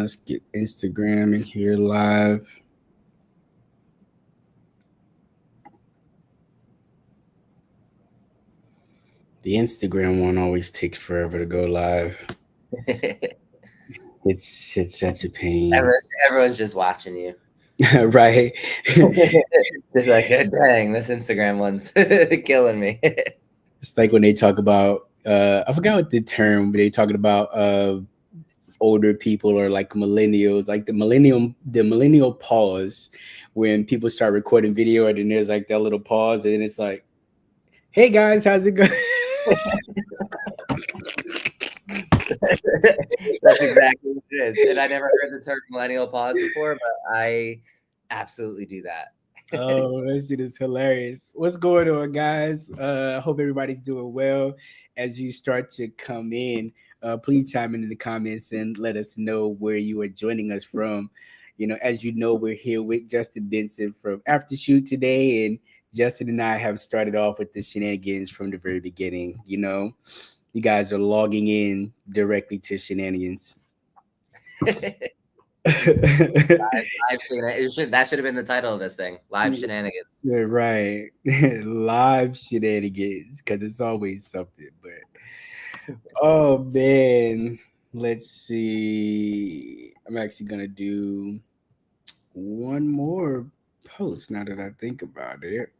Let's get Instagram in here live. The Instagram one always takes forever to go live. It's such a pain. Everyone's just watching you. Right? Just like, dang, this Instagram one's killing me. It's like when they talk about I forgot what the term, but they talking about older people or like millennials, like the millennial pause when people start recording video and then there's like that little pause and then it's like, hey guys, how's it going? That's exactly what it is. And I never heard the term millennial pause before, but I absolutely do that. Oh, that shit is hilarious. What's going on, guys? I hope everybody's doing well. As you start to come in, please chime in the comments and let us know where you are joining us from. As you know, we're here with Justin Benson from Aftershoot today, and Justin and I have started off with the shenanigans from the very beginning. You guys are logging in directly to shenanigans. Live shenanigans. That should have been the title of this thing. Live shenanigans. Yeah, right. Live shenanigans, because it's always something. But oh man, let's see. I'm actually gonna do one more post now that I think about it.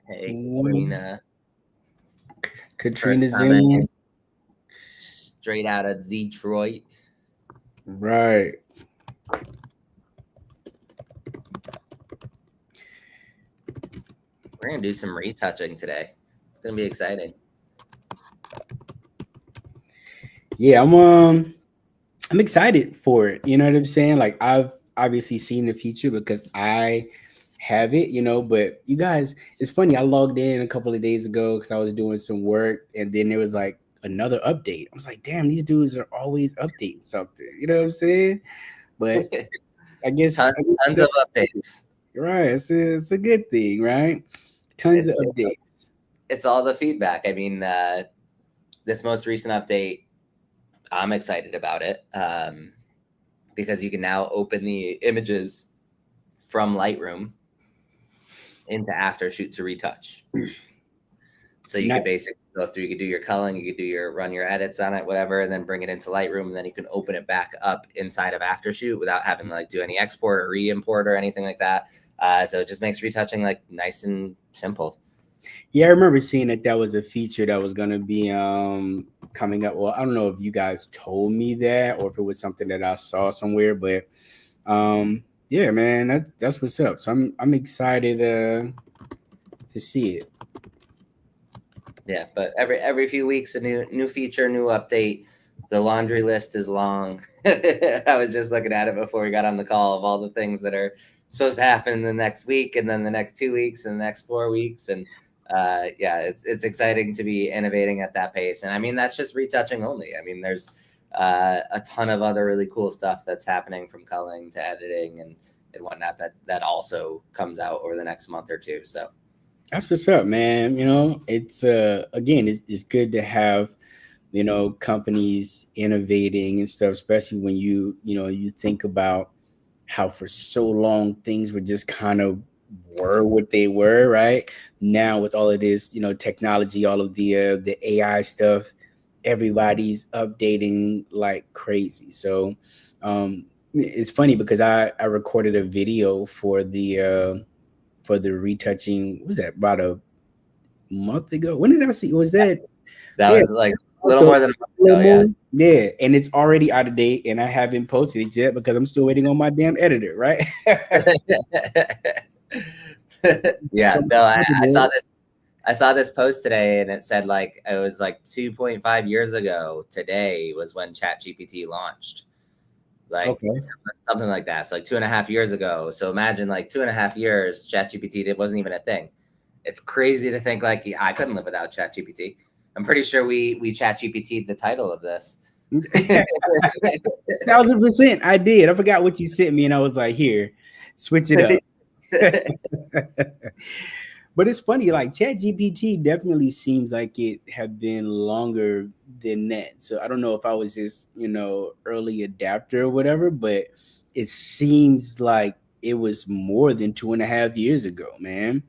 Hey, Katrina's in. Straight out of Detroit. Right. We're gonna do some retouching today. It's gonna be exciting. Yeah, I'm excited for it. You know what I'm saying? Like I've obviously seen the feature because I have it, but you guys, it's funny. I logged in a couple of days ago because I was doing some work and then there was like another update. I was like, damn, these dudes are always updating something. You know what I'm saying? But I guess tons of updates. Right. It's a good thing, right? Tons of updates. It's all the feedback. I mean, this most recent update, I'm excited about it because you can now open the images from Lightroom into Aftershoot to retouch. So you could basically go through, you could do your culling, you could run your edits on it, whatever, and then bring it into Lightroom, and then you can open it back up inside of Aftershoot without having to like do any export or re-import or anything like that. So it just makes retouching like nice and simple. Yeah, I remember seeing that was a feature that was going to be coming up. Well, I don't know if you guys told me that or if it was something that I saw somewhere, but yeah, man, that's what's up. So I'm excited to see it. Yeah, but every few weeks a new feature, new update. The laundry list is long. I was just looking at it before we got on the call of all the things that are supposed to happen in the next week and then the next 2 weeks and the next 4 weeks. And yeah, it's exciting to be innovating at that pace. And I mean, that's just retouching only. I mean, there's a ton of other really cool stuff that's happening from culling to editing and whatnot that also comes out over the next month or two. So that's what's up, man. It's again, it's good to have companies innovating and stuff, especially when you think about how for so long things were just kind of were what they were, right? Now with all of this, technology, all of the AI stuff, everybody's updating like crazy. So it's funny because I recorded a video for the retouching. What was that, about a month ago? When did I see? Was that was like a little more than a month ago, yeah, and it's already out of date, and I haven't posted it yet because I'm still waiting on my damn editor, right? Yeah, no, I saw this post today, and it said like it was like 2.5 years ago today was when ChatGPT launched, like something like that. So like 2.5 years ago. So imagine like 2.5 years, ChatGPT wasn't even a thing. It's crazy to think like I couldn't live without ChatGPT. I'm pretty sure we ChatGPT'd the title of this. 1,000%. I did. I forgot what you sent me, and I was like, here, switch it up. But it's funny, like Chat GPT definitely seems like it had been longer than that. So I don't know if I was just, early adapter or whatever, but it seems like it was more than 2.5 years ago, man.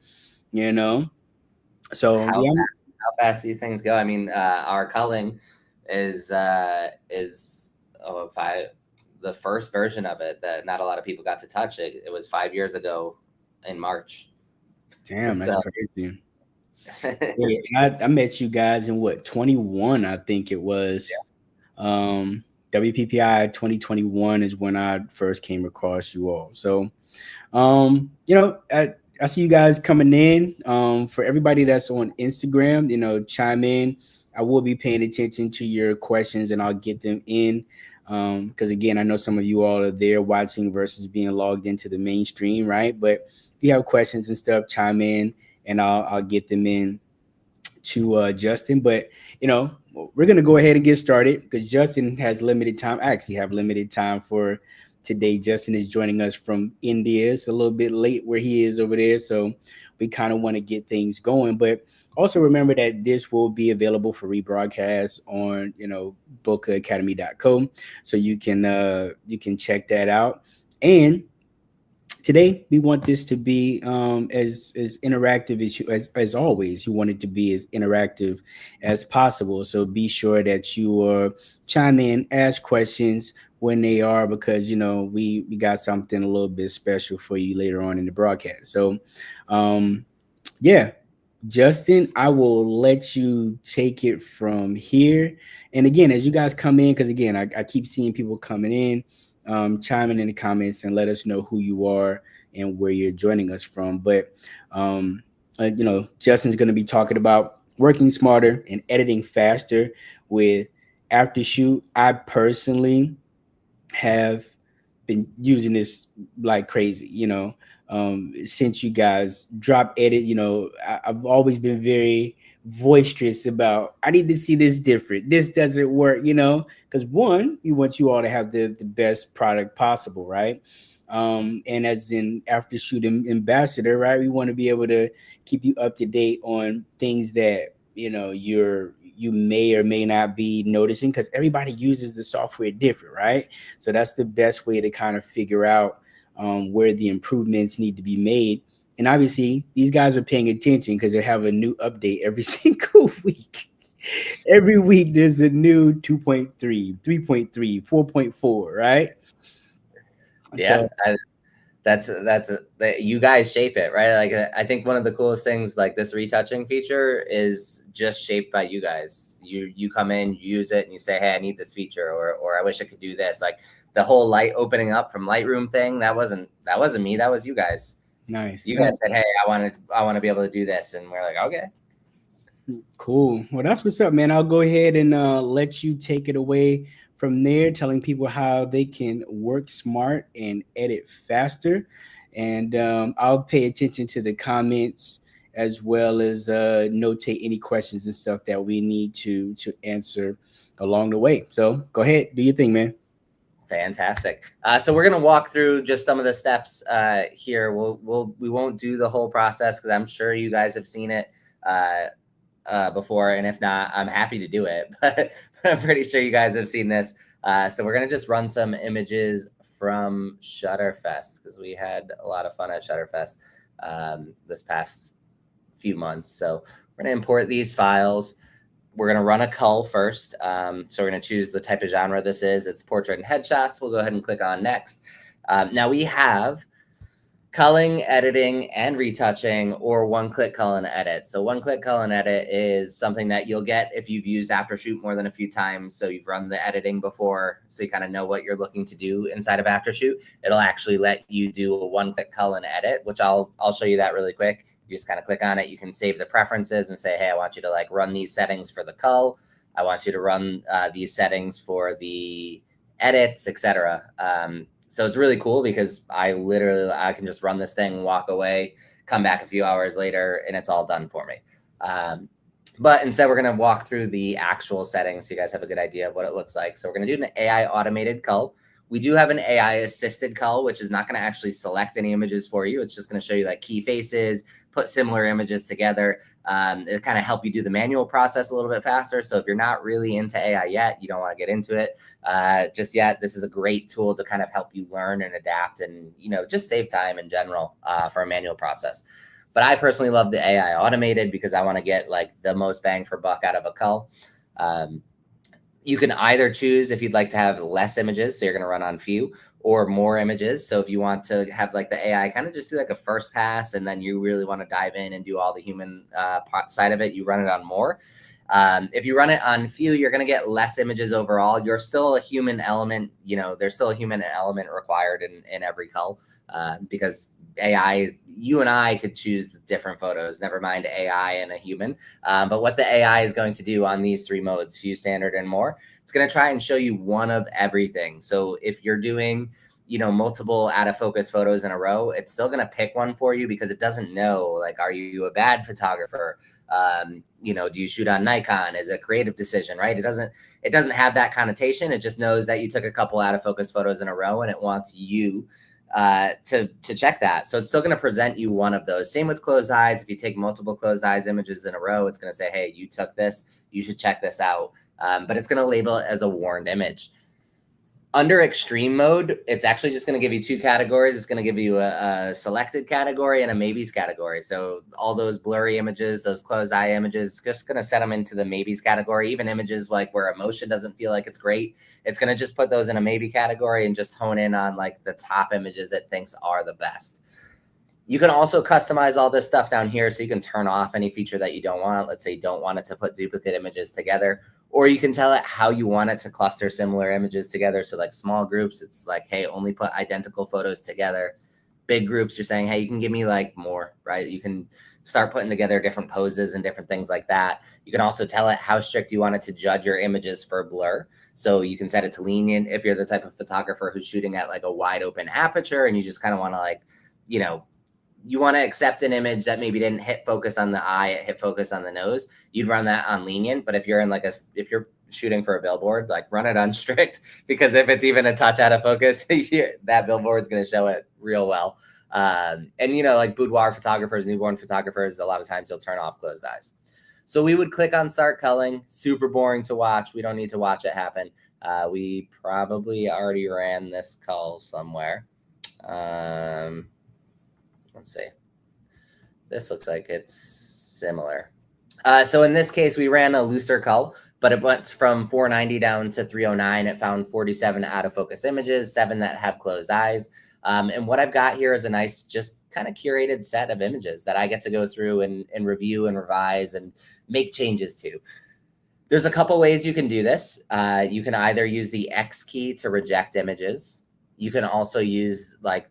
You know? So How yeah, fast these things go. I mean, our culling is five, the first version of it that not a lot of people got to touch. It was 5 years ago in March. damn, that's So crazy. Yeah, I met you guys in what, 21, I think it was. WPPI 2021 is when I first came across you all. So I see you guys coming in. For everybody that's on Instagram, chime in. I will be paying attention to your questions and I'll get them in. Because again, I know some of you all are there watching versus being logged into the mainstream, right? But if you have questions and stuff, chime in and I'll get them in to Justin. But we're gonna go ahead and get started because Justin has limited time. I actually have limited time for today. Justin is joining us from India. It's a little bit late where he is over there, so we kind of want to get things going. But also remember that this will be available for rebroadcast on bocaacademy.co, so you can check that out. And today we want this to be as interactive as always. You want it to be as interactive as possible, so be sure that you chime in, ask questions when they are, because we got something a little bit special for you later on in the broadcast. So um yeah, Justin, I will let you take it from here. And again, as you guys come in, because again, I keep seeing people coming in, chiming in the comments and let us know who you are and where you're joining us from. But, Justin's going to be talking about working smarter and editing faster with Aftershoot. I personally have been using this like crazy, since you guys drop edit. I've always been very boisterous about, I need to see this different. This doesn't work, because one, we want you all to have the best product possible, right? And as an after shooting ambassador, right, we want to be able to keep you up to date on things that you may or may not be noticing, because everybody uses the software different, right? So that's the best way to kind of figure out where the improvements need to be made. And obviously, these guys are paying attention because they have a new update every single week. Every week, there's a new 2.3, 3.3, 4.4, right? yeah, So that you guys shape it, right? Like I think one of the coolest things, like this retouching feature, is just shaped by you guys. You come in, you use it, and you say, hey, I need this feature, or I wish I could do this. Like the whole light opening up from Lightroom thing, that wasn't me, that was you guys. nice. You guys said, hey, I want to be able to do this, and we're like, okay. Cool. Well, that's what's up, man. I'll go ahead and let you take it away from there, telling people how they can work smart and edit faster. And I'll pay attention to the comments as well as notate any questions and stuff that we need to answer along the way. So go ahead, do your thing, man. Fantastic. So we're gonna walk through just some of the steps here. We won't do the whole process because I'm sure you guys have seen it before, and if not, I'm happy to do it. But I'm pretty sure you guys have seen this. So we're gonna just run some images from Shutterfest because we had a lot of fun at Shutterfest this past few months. So we're gonna import these files. We're going to run a cull first. So we're going to choose the type of genre this is. It's portrait and headshots. We'll go ahead and click on next. Now we have culling, editing, and retouching, or one-click cull and edit. So one-click cull and edit is something that you'll get if you've used Aftershoot more than a few times. So you've run the editing before, so you kind of know what you're looking to do inside of Aftershoot. It'll actually let you do a one-click cull and edit, which I'll show you that really quick. You just kind of click on it. You can save the preferences and say, hey, I want you to like run these settings for the cull. I want you to run these settings for the edits, etc. So it's really cool because I can just run this thing, walk away, come back a few hours later, and it's all done for me. But instead, we're going to walk through the actual settings so you guys have a good idea of what it looks like. So we're going to do an AI automated cull. We do have an AI assisted cull, which is not going to actually select any images for you. It's just going to show you like key faces, put similar images together. It kind of help you do the manual process a little bit faster. So if you're not really into AI yet, you don't want to get into it just yet, this is a great tool to kind of help you learn and adapt and, just save time in general for a manual process. But I personally love the AI automated because I want to get like the most bang for buck out of a cull. You can either choose if you'd like to have less images, so you're going to run on few, or more images. So if you want to have like the AI kind of just do like a first pass, and then you really want to dive in and do all the human side of it, you run it on more. If you run it on few, you're going to get less images overall. You're still a human element. There's still a human element required in every cull because AI, you and I could choose the different photos, never mind AI and a human. But what the AI is going to do on these 3 modes, few, standard, and more, it's going to try and show you one of everything. So if you're doing, multiple out of focus photos in a row, it's still going to pick one for you because it doesn't know, like, are you a bad photographer? Do you shoot on Nikon? Is it a creative decision, right? It doesn't have that connotation. It just knows that you took a couple out of focus photos in a row and it wants you to check that. So it's still going to present you one of those. Same with closed eyes. If you take multiple closed eyes images in a row, it's going to say, hey, you took this, you should check this out. But it's going to label it as a warned image. Under extreme mode, it's actually just going to give you 2 categories. It's going to give you a selected category and a maybes category. So all those blurry images, those closed eye images, just going to set them into the maybes category. Even images like where emotion doesn't feel like it's great, it's going to just put those in a maybe category and just hone in on like the top images it thinks are the best. You can also customize all this stuff down here, so you can turn off any feature that you don't want. Let's say you don't want it to put duplicate images together, or you can tell it how you want it to cluster similar images together. So like small groups, it's like, hey, only put identical photos together. Big groups, you're saying, hey, you can give me like more, right? You can start putting together different poses and different things like that. You can also tell it how strict you want it to judge your images for blur. So you can set it to lenient if you're the type of photographer who's shooting at like a wide open aperture and you just kind of want to like, you want to accept an image that maybe didn't hit focus on the eye, it hit focus on the nose, you'd run that on lenient. But if you're in if you're shooting for a billboard, like run it on strict, because if it's even a touch out of focus, that billboard is going to show it real well. And like boudoir photographers, newborn photographers, a lot of times you'll turn off closed eyes. So we would click on start culling. Super boring to watch. We don't need to watch it happen. We probably already ran this cull somewhere. Let's see. This looks like it's similar. So in this case, we ran a looser cull, but it went from 490 down to 309. It found 47 out of focus images, 7 that have closed eyes. And what I've got here is a nice, just kind of curated set of images that I get to go through and review and revise and make changes to. There's a couple ways you can do this. You can either use the X key to reject images. You can also use like,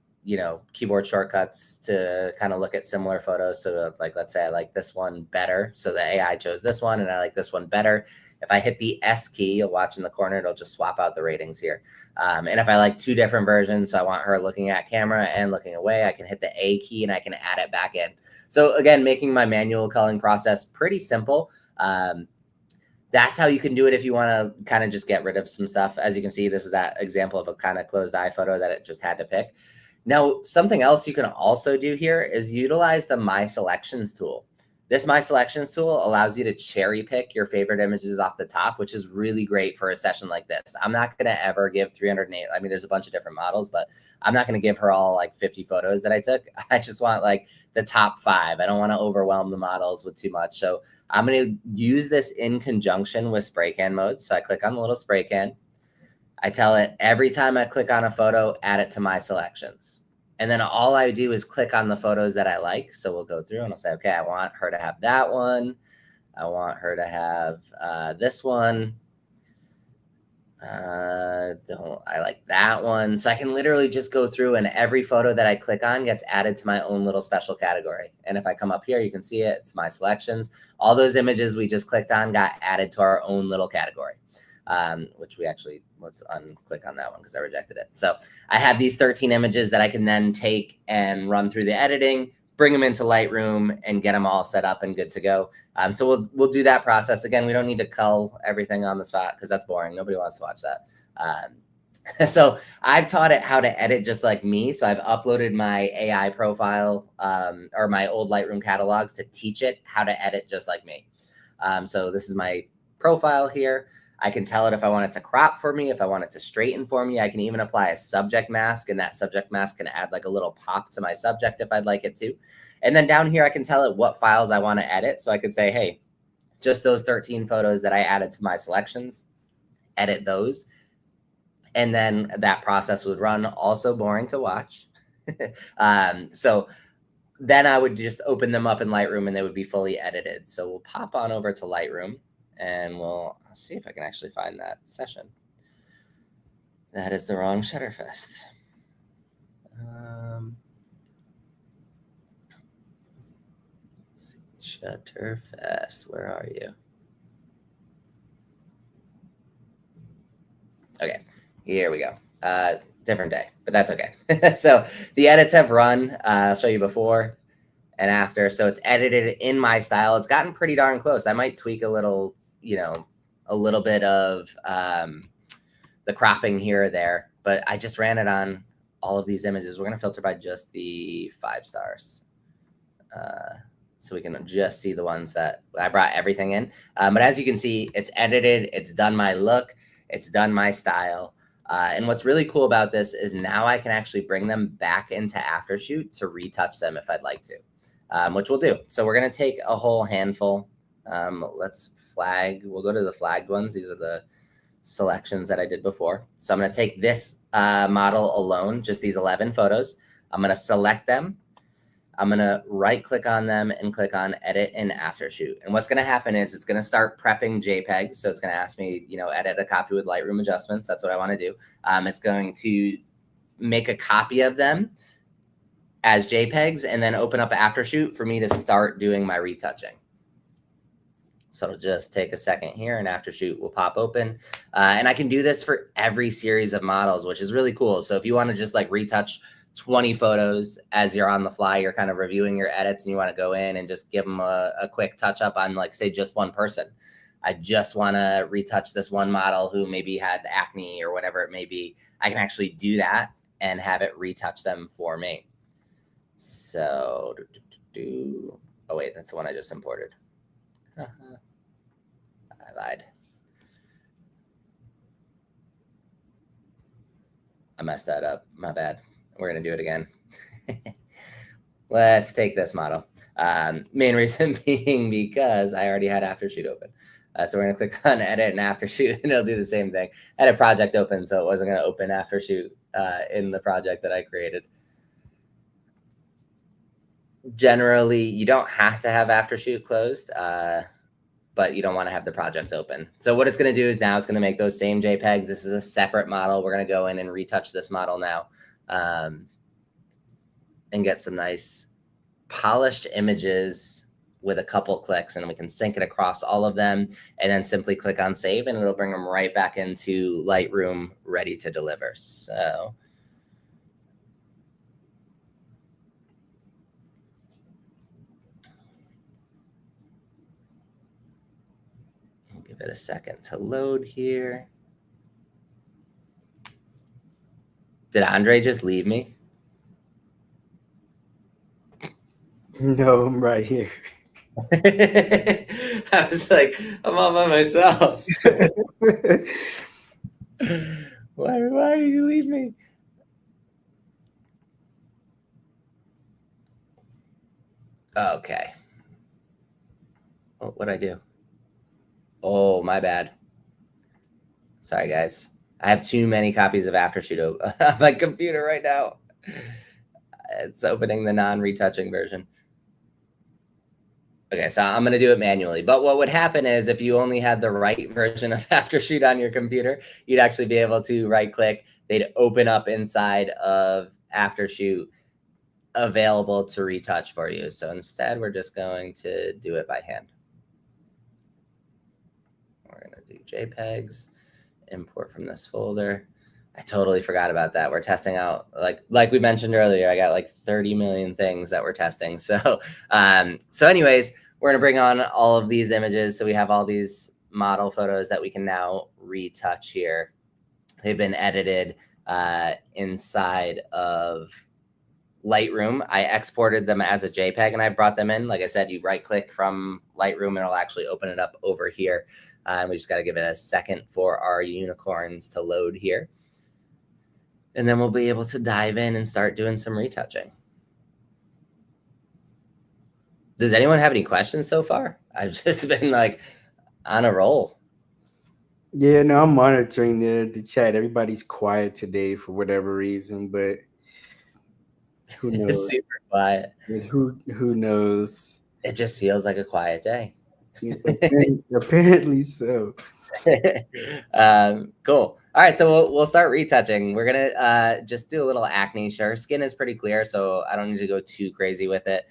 keyboard shortcuts to kind of look at similar photos. So like, let's say I like this one better. So the AI chose this one and I like this one better. If I hit the S key, you'll watch in the corner, it'll just swap out the ratings here. And if I like 2 different versions, so I want her looking at camera and looking away, I can hit the A key and I can add it back in. So again, making my manual culling process pretty simple. That's how you can do it if you want to kind of just get rid of some stuff. As you can see, this is that example of a kind of closed eye photo that it just had to pick. Now, something else you can also do here is utilize the My Selections tool. This My Selections tool allows you to cherry pick your favorite images off the top, which is really great for a session like this. I'm not going to ever give 308. I mean, there's a bunch of different models, but I'm not going to give her all like 50 photos that I took. I just want like the top 5. I don't want to overwhelm the models with too much. So I'm going to use this in conjunction with spray can mode. So I click on the little spray can. I tell it every time I click on a photo, add it to my selections. And then all I do is click on the photos that I like. So we'll go through and I'll say, okay, I want her to have that one. I want her to have this one. I like that one. So I can literally just go through and every photo that I click on gets added to my own little special category. And if I come up here, you can see it. It's my selections. All those images we just clicked on got added to our own little category. Which we actually, let's unclick on that one because I rejected it. So I have these 13 images that I can then take and run through the editing, bring them into Lightroom and get them all set up and good to go. So we'll do that process. Again, we don't need to cull everything on the spot because that's boring. Nobody wants to watch that. So I've taught it how to edit just like me. So I've uploaded my AI profile or my old Lightroom catalogs to teach it how to edit just like me. So this is my profile here. I can tell it if I want it to crop for me, if I want it to straighten for me. I can even apply a subject mask, and that subject mask can add like a little pop to my subject if I'd like it to. And then down here, I can tell it what files I want to edit. So I could say, hey, just those 13 photos that I added to my selections, edit those. And then that process would run. Also boring to watch. So then I would just open them up in Lightroom and they would be fully edited. So we'll pop on over to Lightroom and we'll see if I can actually find that session. That is the wrong Shutterfest. Let's see, Shutterfest, where are you? Okay, here we go. Different day, but that's okay. So the edits have run. I'll show you before and after. So it's edited in my style. It's gotten pretty darn close. I might tweak a little, a little bit of the cropping here or there, but I just ran it on all of these images. We're going to filter by just the 5 stars. So we can just see the ones that I brought everything in. But as you can see, it's edited. It's done my look. It's done my style. And what's really cool about this is now I can actually bring them back into Aftershoot to retouch them if I'd like to, which we'll do. So we're going to take a whole handful. Let's flag. We'll go to the flagged ones. These are the selections that I did before. So I'm going to take this model alone, just these 11 photos. I'm going to select them. I'm going to right click on them and click on edit in Aftershoot. And what's going to happen is it's going to start prepping JPEGs. So it's going to ask me, edit a copy with Lightroom adjustments. That's what I want to do. It's going to make a copy of them as JPEGs and then open up Aftershoot for me to start doing my retouching. So it'll just take a second here and Aftershoot will pop open. And I can do this for every series of models, which is really cool. So if you want to just like retouch 20 photos as you're on the fly, you're kind of reviewing your edits and you want to go in and just give them a quick touch up on like, say, just one person. I just want to retouch this one model who maybe had acne or whatever it may be. I can actually do that and have it retouch them for me. So, oh wait, that's the one I just imported. I lied. I messed that up. My bad. We're going to do it again. Let's take this model. Main reason being because I already had Aftershoot open. So we're going to click on edit and Aftershoot and it'll do the same thing. I had a project open, so it wasn't going to open Aftershoot in the project that I created. Generally, you don't have to have Aftershoot closed, but you don't want to have the projects open. So what it's going to do is now it's going to make those same JPEGs. This is a separate model. We're going to go in and retouch this model now and get some nice polished images with a couple clicks, and we can sync it across all of them and then simply click on save and it'll bring them right back into Lightroom ready to deliver. So I'll give it a second to load here. Did Andre just leave me? No, I'm right here. I was like, I'm all by myself. Why did you leave me? Okay. Oh, what'd I do? Oh, my bad. Sorry, guys. I have too many copies of Aftershoot on my computer right now. It's opening the non-retouching version. Okay, so I'm going to do it manually. But what would happen is if you only had the right version of Aftershoot on your computer, you'd actually be able to right-click. They'd open up inside of Aftershoot available to retouch for you. So instead, we're just going to do it by hand. We're going to do JPEGs, import from this folder. I totally forgot about that. We're testing out, like we mentioned earlier, I got like 30 million things that we're testing. So, anyways, we're going to bring on all of these images. So we have all these model photos that we can now retouch here. They've been edited inside of Lightroom. I exported them as a JPEG and I brought them in. Like I said, you right click from Lightroom and it'll actually open it up over here. And we just got to give it a second for our unicorns to load here. And then we'll be able to dive in and start doing some retouching. Does anyone have any questions so far? I've just been like on a roll. Yeah, no, I'm monitoring the chat. Everybody's quiet today for whatever reason, but who knows? Super quiet. Who knows? It just feels like a quiet day. Apparently so. Cool. All right, so we'll start retouching. We're gonna just do a little acne. Sure, skin is pretty clear, so I don't need to go too crazy with it.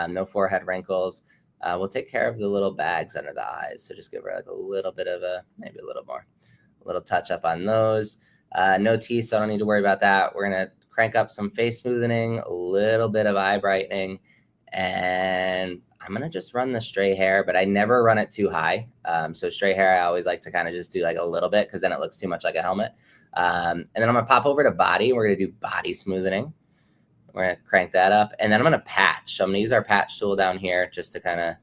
No forehead wrinkles. We'll take care of the little bags under the eyes. So just give her like a little bit of maybe a little more, a little touch up on those. No teeth, so I don't need to worry about that. We're gonna crank up some face smoothing, a little bit of eye brightening, and I'm going to just run the stray hair, but I never run it too high. So stray hair, I always like to kind of just do like a little bit because then it looks too much like a helmet. And then I'm going to pop over to body. We're going to do body smoothing. We're going to crank that up. And then I'm going to patch. So I'm going to use our patch tool down here just to kind of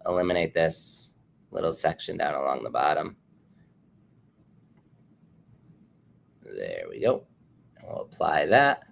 eliminate this little section down along the bottom. There we go. And we'll apply that.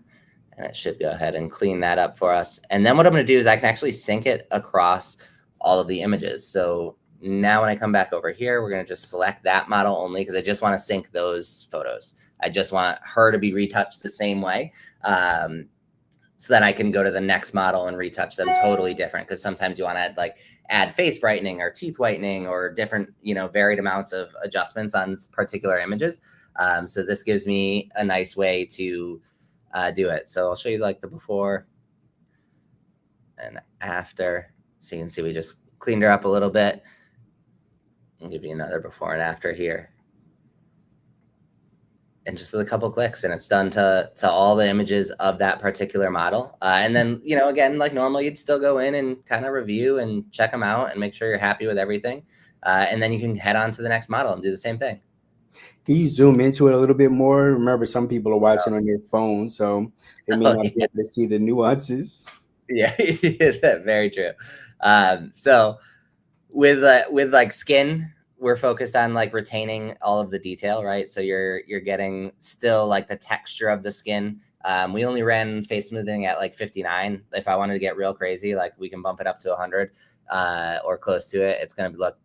And it should go ahead and clean that up for us. And then what I'm going to do is I can actually sync it across all of the images. So now when I come back over here, we're going to just select that model only because I just want to sync those photos. I just want her to be retouched the same way. So then I can go to the next model and retouch them totally different, because sometimes you want to add face brightening or teeth whitening or different, varied amounts of adjustments on particular images. So this gives me a nice way to do it. So I'll show you like the before and after. So you can see we just cleaned her up a little bit. I'll give you another before and after here. And just with a couple clicks, and it's done to all the images of that particular model. And then, again, like normal, you'd still go in and kind of review and check them out and make sure you're happy with everything. And then you can head on to the next model and do the same thing. Can you zoom into it a little bit more? Remember, some people are watching on their phone, so they may not be able to see the nuances. Yeah, very true. So with like skin, we're focused on like retaining all of the detail, right? So you're getting still like the texture of the skin. We only ran face smoothing at like 59. If I wanted to get real crazy, like we can bump it up to 100 or close to it. It's going to look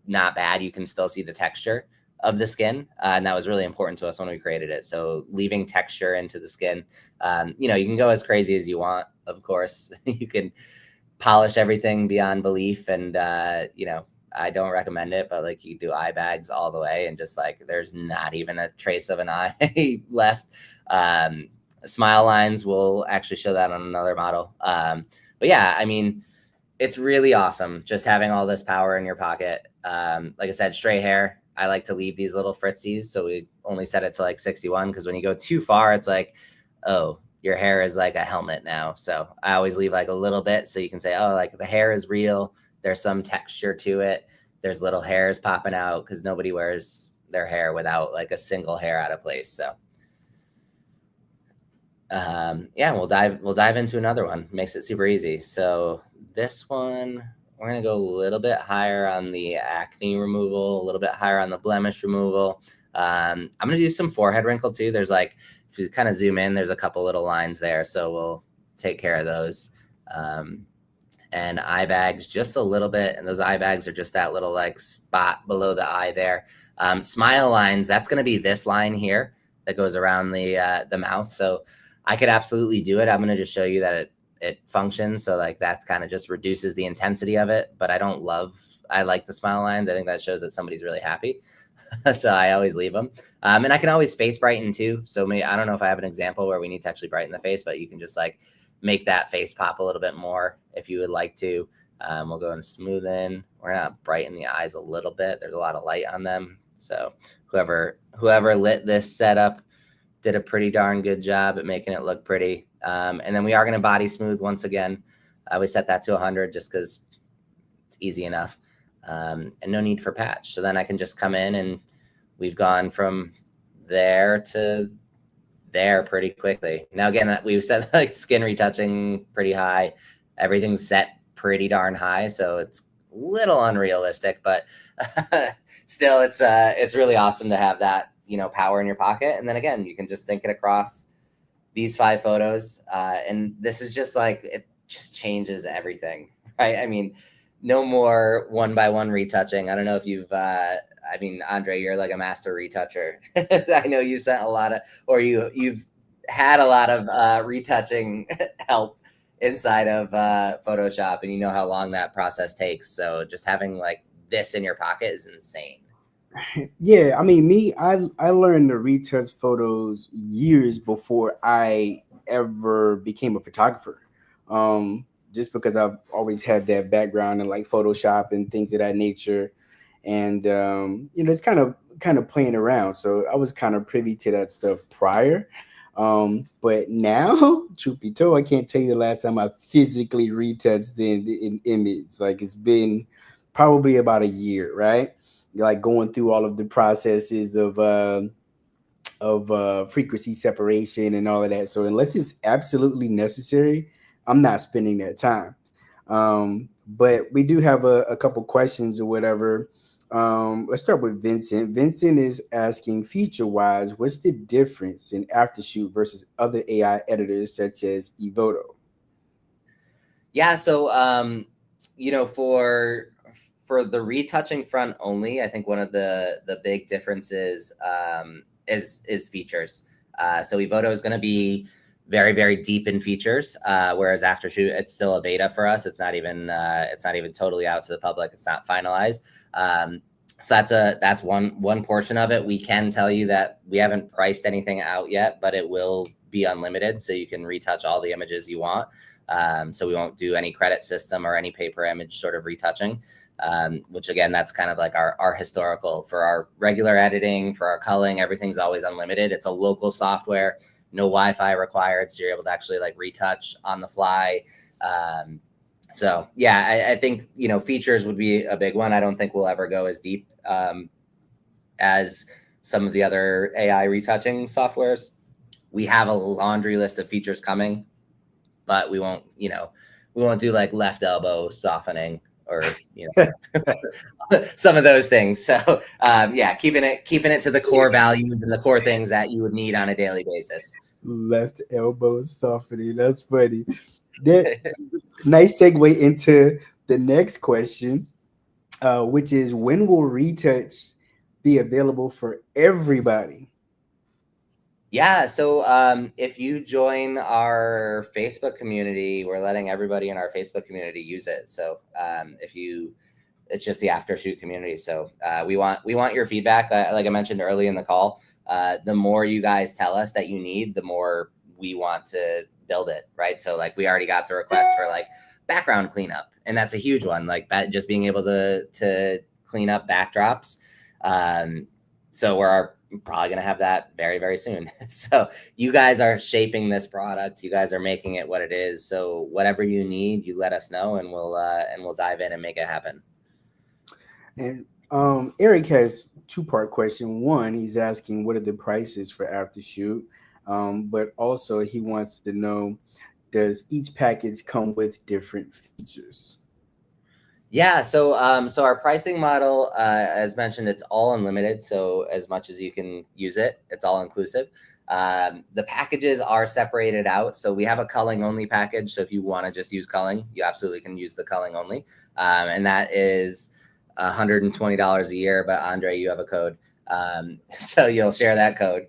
not bad. You can still see the texture of the skin. And that was really important to us when we created it. So leaving texture into the skin, you can go as crazy as you want. Of course, you can polish everything beyond belief. And, I don't recommend it, but like you do eye bags all the way and just like, there's not even a trace of an eye left. Smile lines, we'll actually show that on another model. But yeah, I mean, it's really awesome just having all this power in your pocket. Like I said, stray hair, I like to leave these little fritzies. So we only set it to like 61, because when you go too far, it's like, oh, your hair is like a helmet now. So I always leave like a little bit so you can say, oh, like the hair is real. There's some texture to it. There's little hairs popping out, because nobody wears their hair without like a single hair out of place. So yeah, we'll dive into another one. Makes it super easy. So this one, we're going to go a little bit higher on the acne removal, a little bit higher on the blemish removal. I'm going to do some forehead wrinkle too. There's like, if you kind of zoom in, there's a couple little lines there. So we'll take care of those. And eye bags just a little bit. And those eye bags are just that little like spot below the eye there. Smile lines, that's going to be this line here that goes around the mouth. So I could absolutely do it. I'm going to just show you that it functions. So like that kind of just reduces the intensity of it, but I like the smile lines. I think that shows that somebody's really happy. So I always leave them. And I can always face brighten too. So I don't know if I have an example where we need to actually brighten the face, but you can just like make that face pop a little bit more if you would like to. We'll go and smoothen. We're going to brighten the eyes a little bit. There's a lot of light on them. So whoever lit this setup did a pretty darn good job at making it look pretty. And then we are going to body smooth once again. We set that to 100 just because it's easy enough, and no need for patch. So then I can just come in, and we've gone from there to there pretty quickly. Now, again, we've said like skin retouching pretty high, everything's set pretty darn high, so it's a little unrealistic, but still, it's really awesome to have that, you know, power in your pocket. And then again, you can just sync it across these 5 photos, and this is just like, it just changes everything, right? I mean, no more one by one retouching. I don't know if you've I mean, Andre, you're like a master retoucher. I know you sent a lot of, or you've had a lot of retouching help inside of Photoshop, and you know how long that process takes. So just having like this in your pocket is insane. Yeah, I mean, I learned to retouch photos years before I ever became a photographer. Just because I've always had that background in like Photoshop and things of that nature, and it's kind of playing around. So I was kind of privy to that stuff prior. But now, truth be told, I can't tell you the last time I physically retouched in image. Like it's been probably about a year, right? Like going through all of the processes of frequency separation and all of that. So unless it's absolutely necessary, I'm not spending that time. But we do have a couple questions or whatever. Let's start with Vincent. Vincent is asking, feature wise, what's the difference in Aftershoot versus other AI editors such as Evoto? Yeah, so you know, for the retouching front only, I think one of the big differences is features. So Evoto is going to be very deep in features, whereas Aftershoot, it's still a beta for us. It's not even totally out to the public. It's not finalized. So that's one portion of it. We can tell you that we haven't priced anything out yet, but it will be unlimited, so you can retouch all the images you want. So we won't do any credit system or any paper image sort of retouching, which again, that's kind of like our historical. For our regular editing, for our culling, everything's always unlimited. It's a local software, no Wi-Fi required, so you're able to actually like retouch on the fly. So yeah, I think, you know, features would be a big one. I don't think we'll ever go as deep as some of the other AI retouching softwares. We have a laundry list of features coming, but we won't do like left elbow softening or, you know, some of those things. So yeah, keeping it to the core values and the core things that you would need on a daily basis. Left elbow softening. That's funny. That nice segue into the next question, which is when will retouch be available for everybody? Yeah, so if you join our Facebook community, we're letting everybody in our Facebook community use it. So it's just the Aftershoot community. So we want your feedback. Like I mentioned early in the call, the more you guys tell us that you need, the more we want to build it, right? So like we already got the request for like background cleanup, and that's a huge one. Like that, just being able to clean up backdrops. So we're probably going to have that very soon. So you guys are shaping this product. You guys are making it what it is. So whatever you need, you let us know, and we'll dive in and make it happen. And Eric has two-part question. One, he's asking what are the prices for Aftershoot, but also he wants to know, does each package come with different features? Yeah, so our pricing model, as mentioned, it's all unlimited. So as much as you can use it, it's all inclusive. The packages are separated out. So we have a culling only package. So if you want to just use culling, you absolutely can use the culling only, and that is $120 a year. But Andre, you have a code, so you'll share that code,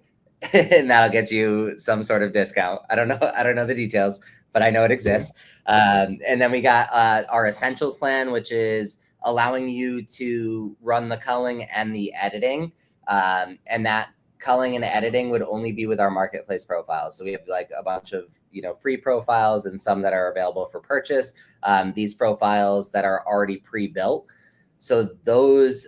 and that'll get you some sort of discount. I don't know the details, but I know it exists. And then we got our essentials plan, which is allowing you to run the culling and the editing. And that culling and editing would only be with our marketplace profiles. So we have like a bunch of, you know, free profiles and some that are available for purchase. These profiles that are already pre-built. So those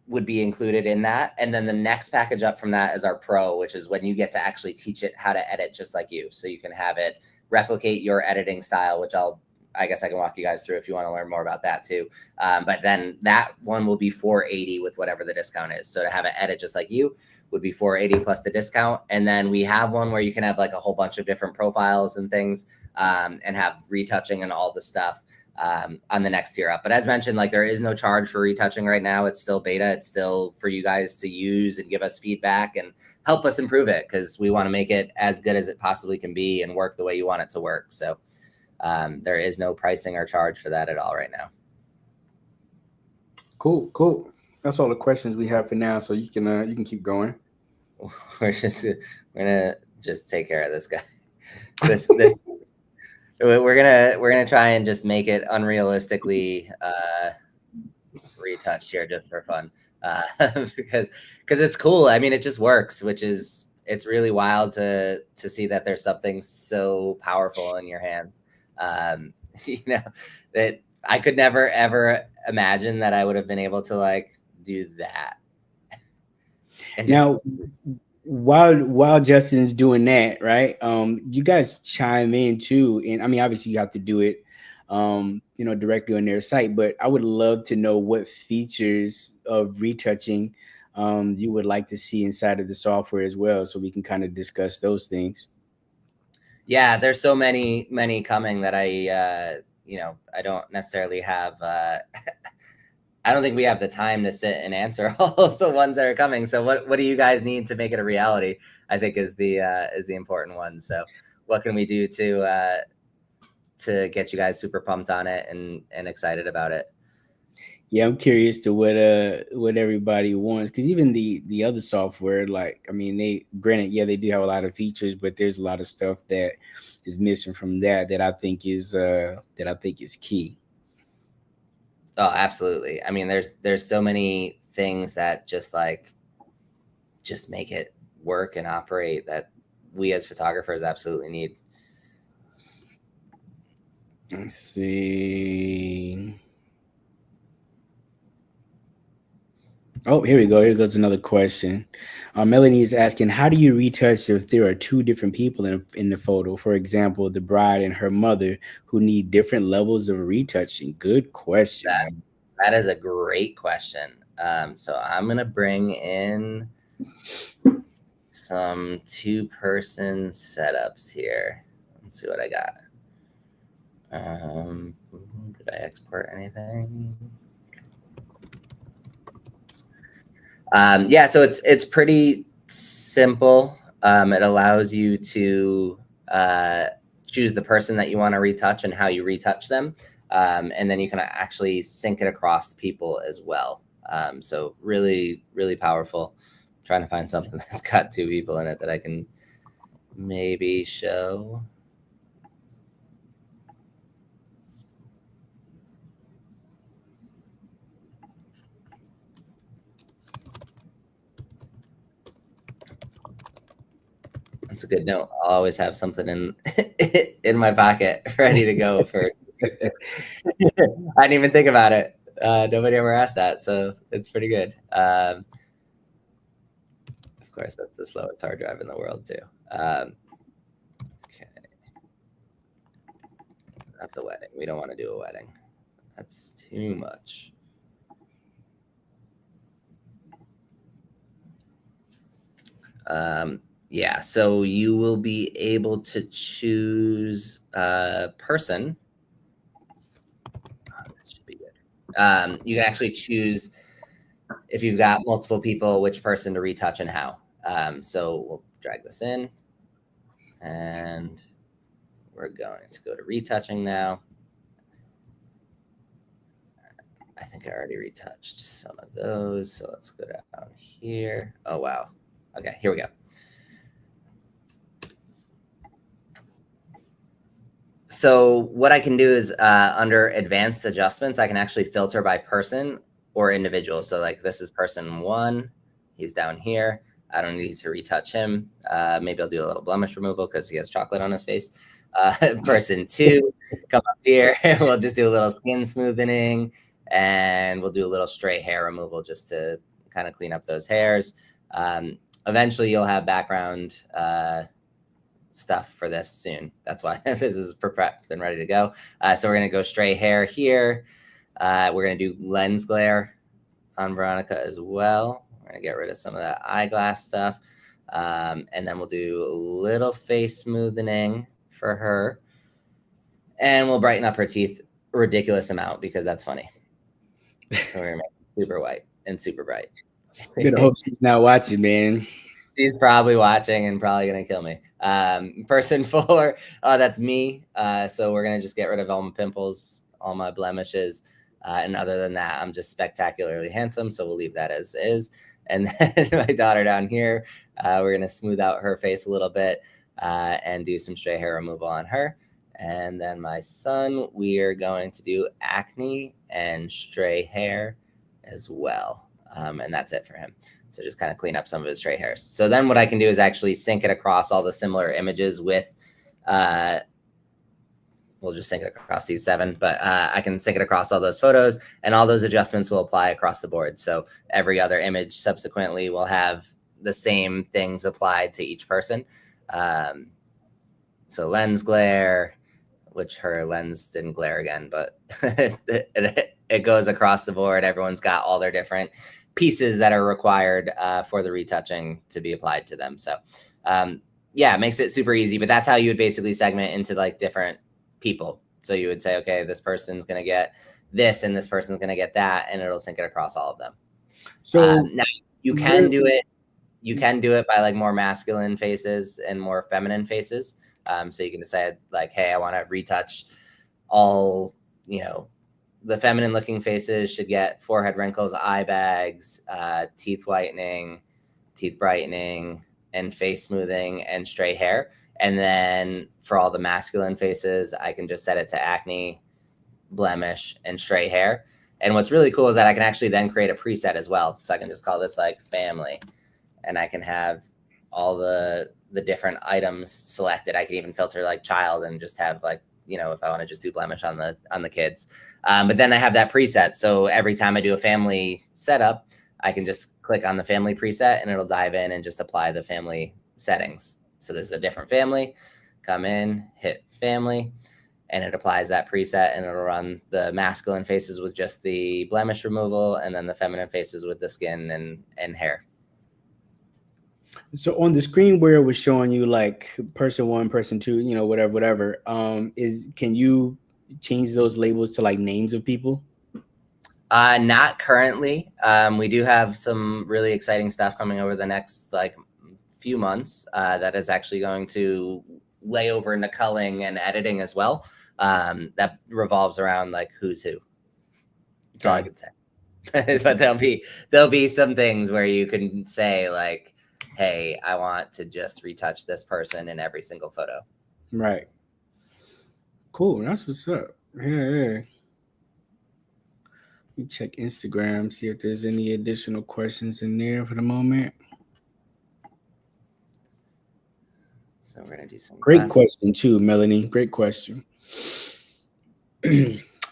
would be included in that. And then the next package up from that is our pro, which is when you get to actually teach it how to edit just like you. So you can have it replicate your editing style, which I'll I guess I can walk you guys through if you want to learn more about that too. But then that one will be $480 with whatever the discount is. So to have it edit just like you would be $480 plus the discount. And then we have one where you can have like a whole bunch of different profiles and things, and have retouching and all the stuff on the next tier up. But as mentioned, like there is no charge for retouching right now. It's still beta. It's still for you guys to use and give us feedback and help us improve it, because we want to make it as good as it possibly can be and work the way you want it to work. So there is no pricing or charge for that at all right now. Cool. That's all the questions we have for now. So you can keep going. We're gonna just take care of this guy. This we're gonna try and just make it unrealistically retouched here just for fun, because it's cool. I mean, it just works, it's really wild to see that there's something so powerful in your hands. That I could never ever imagine that I would have been able to like do that. And now, while Justin's doing that, right? You guys chime in too, and I mean, obviously you have to do it, directly on their site. But I would love to know what features of retouching you would like to see inside of the software as well, so we can kind of discuss those things. Yeah, there's so many coming that I don't necessarily have. I don't think we have the time to sit and answer all of the ones that are coming. So what do you guys need to make it a reality? I think is the important one. So what can we do to get you guys super pumped on it and excited about it? Yeah, I'm curious to what everybody wants, because even the other software, like, I mean, they do have a lot of features, but there's a lot of stuff that is missing from that I think is key. Oh, absolutely. I mean, there's so many things that just make it work and operate that we as photographers absolutely need. Let's see. Oh, here we go. Here goes another question. Melanie is asking, how do you retouch if there are two different people in the photo? For example, the bride and her mother who need different levels of retouching. Good question. That is a great question. So I'm going to bring in some two-person setups here. Let's see what I got. Did I export anything? Yeah, so it's pretty simple. It allows you to choose the person that you want to retouch and how you retouch them. And then you can actually sync it across people as well. So really, really powerful. I'm trying to find something that's got two people in it that I can maybe show. That's a good note. I'll always have something in my pocket ready to go for. I didn't even think about it. Nobody ever asked that, so it's pretty good. Of course, that's the slowest hard drive in the world too. Okay, that's a wedding. We don't want to do a wedding. That's too much. Yeah, so you will be able to choose a person. Oh, this should be good. You can actually choose, if you've got multiple people, which person to retouch and how. So we'll drag this in, and we're going to go to retouching now. I think I already retouched some of those, so let's go down here. Oh, wow. Okay, here we go. So what I can do is under advanced adjustments, I can actually filter by person or individual. So like this is person one, he's down here. I don't need to retouch him. Maybe I'll do a little blemish removal because he has chocolate on his face. Person two, come up here. We'll just do a little skin smoothing, and we'll do a little stray hair removal just to kind of clean up those hairs. Eventually you'll have background stuff for this soon. That's why this is prepped and ready to go. So we're going to go stray hair here. We're going to do lens glare on Veronica as well. We're going to get rid of some of that eyeglass stuff. And then we'll do a little face smoothing for her. And we'll brighten up her teeth a ridiculous amount because that's funny. So we're going to make it super white and super bright. Good. Hope she's not watching, man. She's probably watching and probably going to kill me. Person 4, that's me. So we're going to just get rid of all my pimples, all my blemishes. And other than that, I'm just spectacularly handsome. So we'll leave that as is. And then my daughter down here, we're going to smooth out her face a little bit and do some stray hair removal on her. And then my son, we are going to do acne and stray hair as well. And that's it for him. So just kind of clean up some of his stray hairs. So then what I can do is actually sync it across all the similar images with, we'll just sync it across these 7, but I can sync it across all those photos, and all those adjustments will apply across the board. So every other image subsequently will have the same things applied to each person. So lens glare, which her lens didn't glare again, but it goes across the board. Everyone's got all their different pieces that are required for the retouching to be applied to them. So yeah, it makes it super easy, but that's how you would basically segment into like different people. So you would say, okay, this person's going to get this and this person's going to get that, and it'll sync it across all of them. So now you can do it. You can do it by like more masculine faces and more feminine faces. So you can decide like, hey, I want to retouch all, the feminine looking faces should get forehead wrinkles, eye bags, teeth whitening, teeth brightening, and face smoothing and stray hair. And then for all the masculine faces, I can just set it to acne, blemish, and stray hair. And what's really cool is that I can actually then create a preset as well. So I can just call this like family, and I can have all the different items selected. I can even filter like child and just have like, if I want to just do blemish on the kids. But then I have that preset. So every time I do a family setup, I can just click on the family preset and it'll dive in and just apply the family settings. So this is a different family. Come in, hit family, and it applies that preset, and it'll run the masculine faces with just the blemish removal, and then the feminine faces with the skin and hair. So on the screen where it was showing you like person 1, person 2, whatever, can you change those labels to like names of people? Not currently. We do have some really exciting stuff coming over the next like few months that is actually going to lay over into culling and editing as well. That revolves around like who's who. That's all I can say. But there'll be some things where you can say like, hey, I want to just retouch this person in every single photo. Right. Cool. That's what's up. Yeah. We check Instagram, see if there's any additional questions in there for the moment. So we're gonna do some great question too, Melanie. Great question.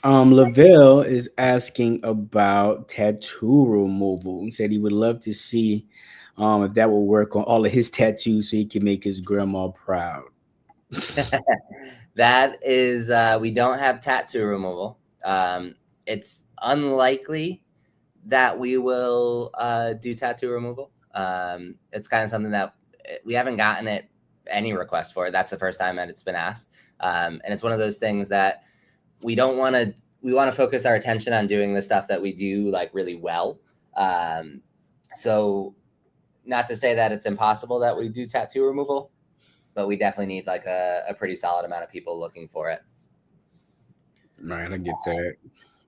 Lavelle is asking about tattoo removal. He said he would love to see if that will work on all of his tattoos so he can make his grandma proud. That is, we don't have tattoo removal. It's unlikely that we will do tattoo removal. It's kind of something that we haven't gotten any request for. That's the first time that it's been asked. And it's one of those things that we want to focus our attention on doing the stuff that we do like really well. So not to say that it's impossible that we do tattoo removal, but we definitely need like a pretty solid amount of people looking for it. Right, I get that.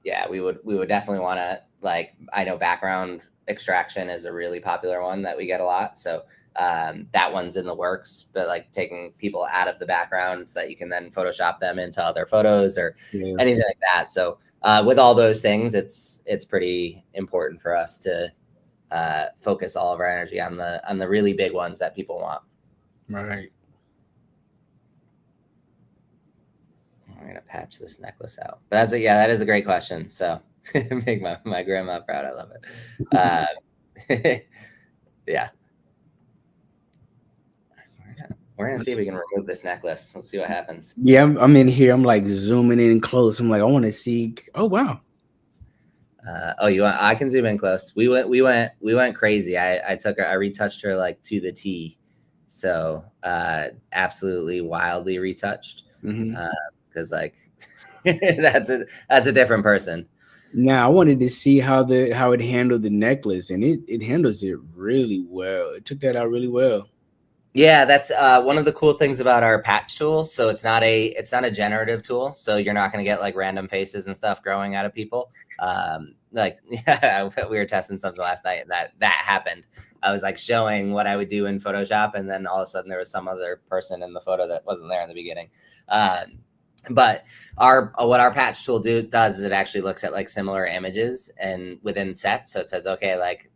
Yeah, we would definitely want to, like, I know background extraction is a really popular one that we get a lot. So that one's in the works, but like taking people out of the background so that you can then Photoshop them into other photos or anything like that. So with all those things, it's pretty important for us to focus all of our energy on the really big ones that people want. Right. I'm gonna patch this necklace out. But that is a great question. So make my grandma proud. I love it. Yeah. We're gonna see if Let's- we can remove this necklace. Let's see what happens. Yeah, I'm in here. I'm like zooming in close. I'm like, I want to see. Oh wow. Oh, you want? I can zoom in close. We went crazy. I took her. I retouched her like to the T. So absolutely wildly retouched. Hmm. Because like that's a different person. Now I wanted to see how it handled the necklace, and it handles it really well. It took that out really well. Yeah, that's one of the cool things about our patch tool. So it's not a generative tool. So you're not going to get like random faces and stuff growing out of people. Like yeah, we were testing something last night and that happened. I was like showing what I would do in Photoshop, and then all of a sudden there was some other person in the photo that wasn't there in the beginning. Um, but our what our patch tool does is it actually looks at like similar images and within sets. So it says, okay, like,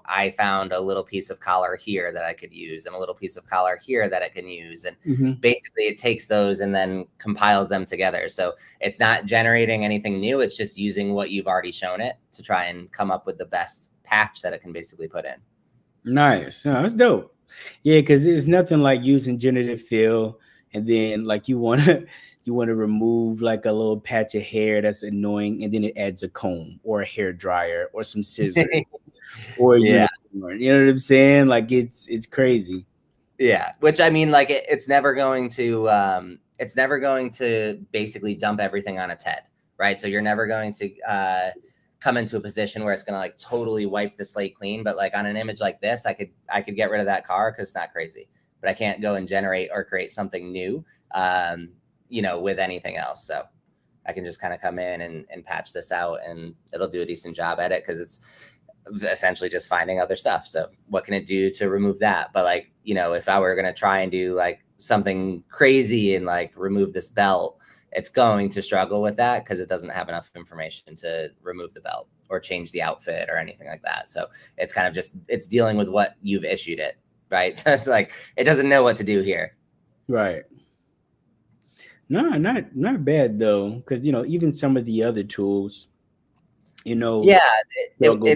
I found a little piece of collar here that I could use and a little piece of collar here that I can use. And Hmm. basically it takes those and then compiles them together. So it's not generating anything new. It's just using what you've already shown it to try and come up with the best patch that it can basically put in. Nice. No, that's dope. Yeah, because it's nothing like using generative fill, and then like you want to remove like a little patch of hair that's annoying, and then it adds a comb or a hair dryer or some scissors or a Yeah. unicorn. You know what I'm saying? Like it's crazy. Yeah, which I mean, like it's never going to basically dump everything on its head, right? So you're never going to come into a position where it's going to like totally wipe the slate clean. But like on an image like this, I could get rid of that car because it's not crazy, but I can't go and generate or create something new, with anything else. So I can just kind of come in and patch this out, and it'll do a decent job at it because it's essentially just finding other stuff. So what can it do to remove that? But like, if I were going to try and do like something crazy and like remove this belt, it's going to struggle with that because it doesn't have enough information to remove the belt or change the outfit or anything like that. So it's kind of just, it's dealing with what you've issued it. Right. So it's like, it doesn't know what to do here. Right. No, not bad though, because even some of the other tools, Yeah. struggle.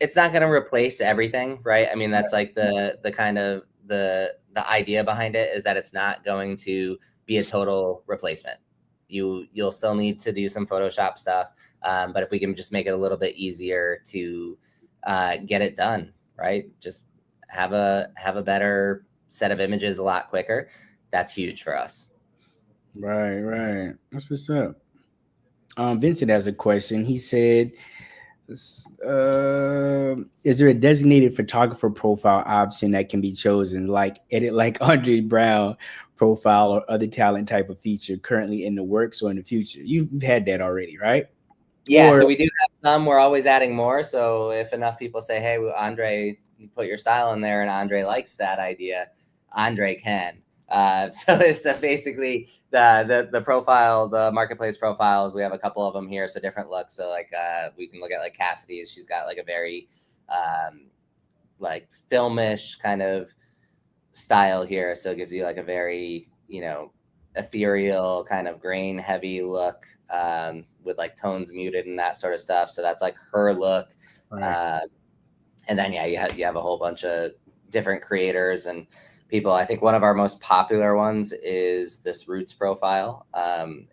It's not going to replace everything, right? I mean, that's like the kind of the idea behind it is that it's not going to be a total replacement. You'll still need to do some Photoshop stuff, but if we can just make it a little bit easier to get it done, right? Just have a better set of images a lot quicker. That's huge for us. Right, right. That's what's up. Vincent has a question. He said, "Is there a designated photographer profile option that can be chosen, like edit like Andre Brown profile or other talent type of feature currently in the works or in the future? You've had that already, right? Yeah, Or so we do have some. We're always adding more. So if enough people say, "Hey, Andre, you put your style in there," and Andre likes that idea, Andre can. So basically the profile, the marketplace profiles, we have a couple of them here. So different looks. So like we can look at like Cassidy's. She's got like a very like filmish kind of style here. So it gives you like a very ethereal kind of grain heavy look, with like tones muted and that sort of stuff. So that's like her look. right, Uh, and then yeah, you have a whole bunch of different creators and people. I think one of our most popular ones is this Roots profile.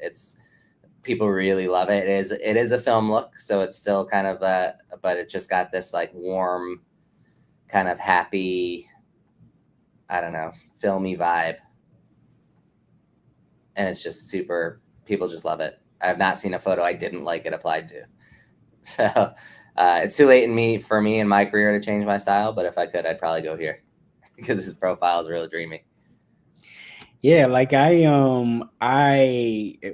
It's People really love it. It is a film look, so it's still kind of but it just got this like warm, kind of happy, I don't know, filmy vibe, and it's just super. People just love it. I have not seen a photo I didn't like it applied to. So it's too late for me in my career to change my style, but if I could, I'd probably go here because his profile is really dreamy. yeah, like I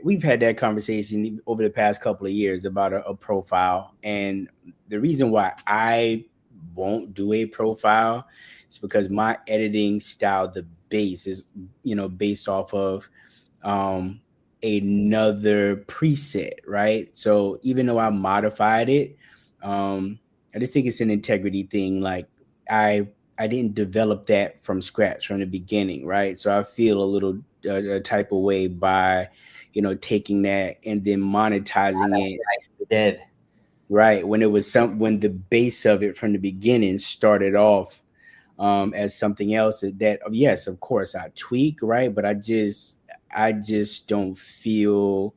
we've had that conversation over the past couple of years about a profile, and the reason why I won't do a profile is because my editing style, the base is based off of um another preset, right? So even though I modified it, I just think it's an integrity thing. Like I didn't develop that from scratch from the beginning, right? So I feel a little a type of way by taking that and then monetizing That's it, right. We did. right? When it was when the base of it from the beginning started off as something else that yes, of course I tweak, right, but I just don't feel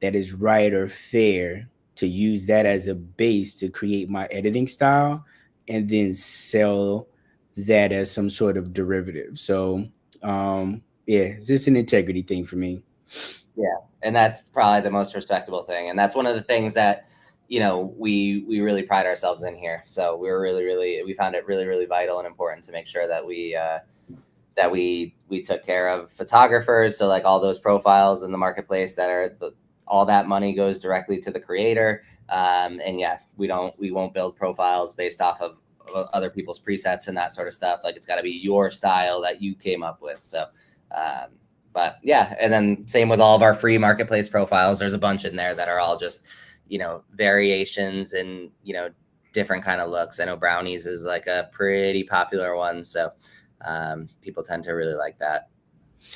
that is right or fair to use that as a base to create my editing style and then sell that as some sort of derivative. So yeah, it's just an integrity thing for me. Yeah, and that's probably the most respectable thing, and that's one of the things that we really pride ourselves in here. So we were we found it really vital and important to make sure that we took care of photographers. So like all those profiles in the marketplace all that money goes directly to the creator. And yeah, we won't build profiles based off of other people's presets and that sort of stuff. Like it's got to be your style that you came up with. So um, but yeah, and then same with all of our free marketplace profiles. There's a bunch in there that are all just variations and different kind of looks. I know brownies is like a pretty popular one, so people tend to really like that.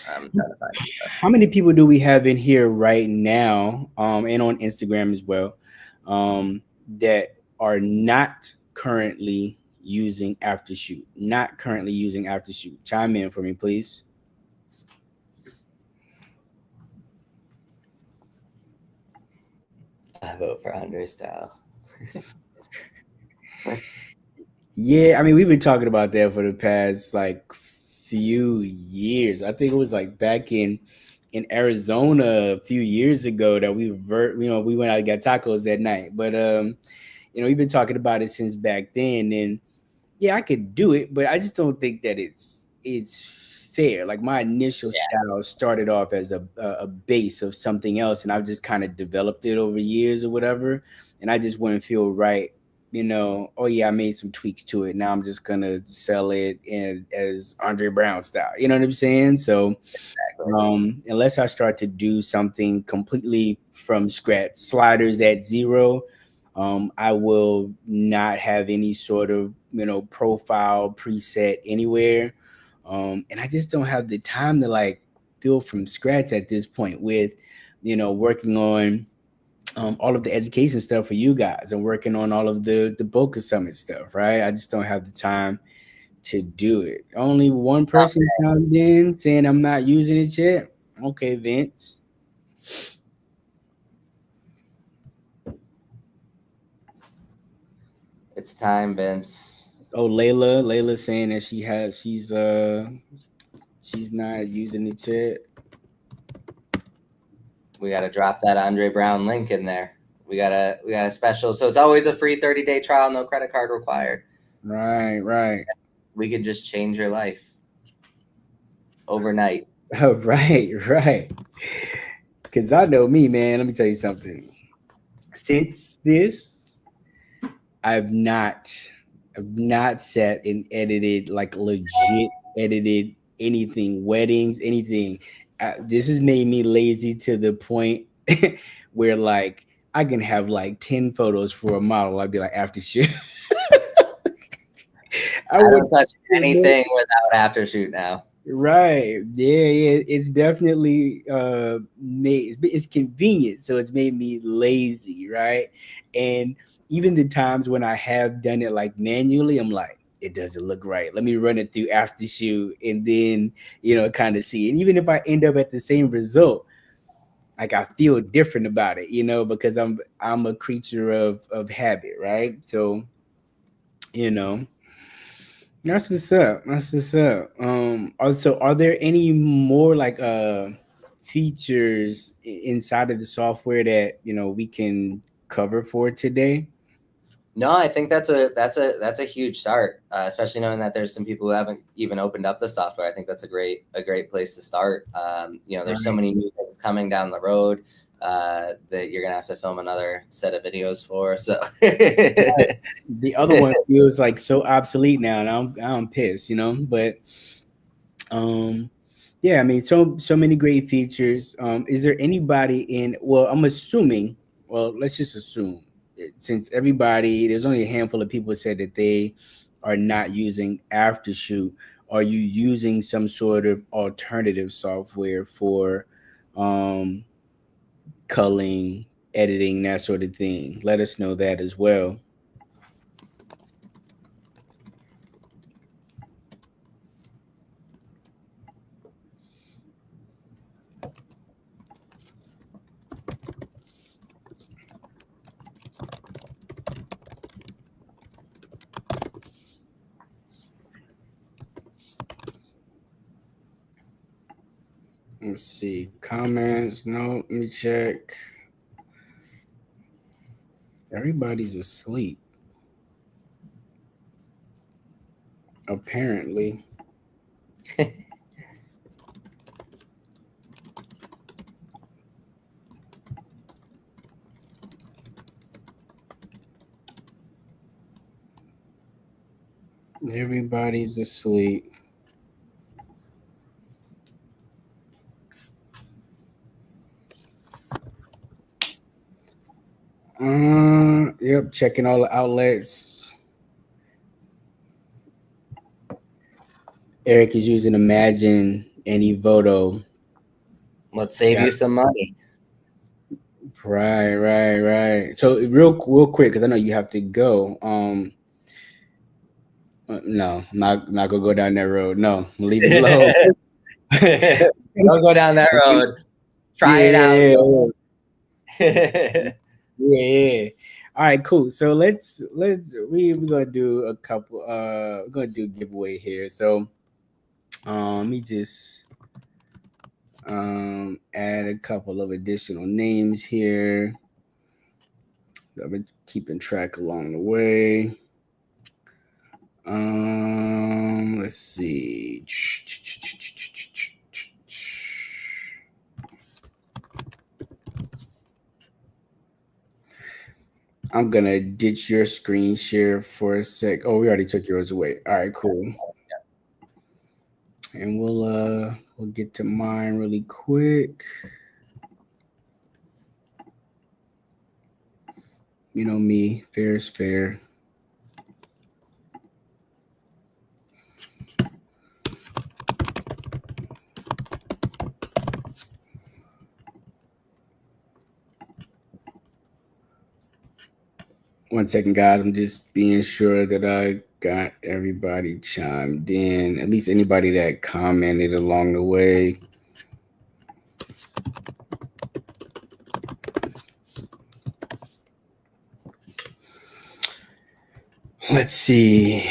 Trying to find it, but How many people do we have in here right now, and on Instagram as well, that are not currently using Aftershoot? Not currently using Aftershoot. Chime in for me, please. I vote for Andre style. Yeah, I mean, we've been talking about that for the past like few years. I think it was like back in Arizona a few years ago that we went out and got tacos that night. But we've been talking about it since back then, and yeah, I could do it, but I just don't think that it's fair. Like my initial Yeah, style started off as a base of something else, and I've just kind of developed it over years or whatever. And I just wouldn't feel right, Oh yeah, I made some tweaks to it. Now I'm just gonna sell it in as Andre Brown style. You know what I'm saying? So exactly. unless I start to do something completely from scratch, sliders at zero, I will not have any sort of profile preset anywhere, and I just don't have the time to like build from scratch at this point with working on all of the education stuff for you guys and working on all of the Boca Summit stuff, right? I just don't have the time to do it. Only one person chimed in saying I'm not using it yet. Okay, Vince. It's time, Vince. Oh, Layla saying that she's not using it yet. We got to drop that Andre Brown link in there. We got a special. So it's always a free 30-day trial, no credit card required. Right, right. We could just change your life overnight. Oh, right, right. Because I know me, man. Let me tell you something. Since this, I've not, I've not sat and edited like legit edited anything, weddings, anything. This has made me lazy to the point where like I can have like 10 photos for a model. I'd be like after shoot. I I would. don't touch anything without Aftershoot now. Right. Yeah, yeah. It's definitely made it's convenient, so it's made me lazy, right? And even the times when I have done it like manually, I'm like, it doesn't look right. Let me run it through after shoot and then, kind of see. And even if I end up at the same result, like I feel different about it, because I'm a creature of habit, right? So, you know, that's what's up. That's what's up. Also, are there any more like features inside of the software that we can cover for today? No, I think that's a huge start, especially knowing that there's some people who haven't even opened up the software. I think that's a great place to start. There's so Right. many new things coming down the road that you're gonna have to film another set of videos for. So Right. The other one feels like so obsolete now, and I'm pissed, But um, yeah, I mean, so many great features. Is there anybody in? Well, I'm assuming. Well, let's just assume since everybody, there's only a handful of people said that they are not using Aftershoot. Are you using some sort of alternative software for um, culling, editing, that sort of thing? Let us know that as well. Let's see. Comments. No, let me check. Everybody's asleep, apparently. Everybody's asleep. Yep, checking all the outlets. Eric is using Imagine and Evoto. Let's save Got you some money. right, right, right. So real quick, because I know you have to go. No, I'm not gonna go down that road. No, leave it alone. Don't go down that road. Try it out Yeah, though. yeah, yeah. All right, cool. So we're gonna do a couple. We're gonna do a giveaway here. So let me just add a couple of additional names here. I've been keeping track along the way. Let's see. I'm gonna ditch your screen share for a sec. Oh, we already took yours away. All right, cool. And we'll get to mine really quick. You know me, fair is fair. One second, guys. I'm just being sure that I got everybody chimed in. At least anybody that commented along the way. Let's see.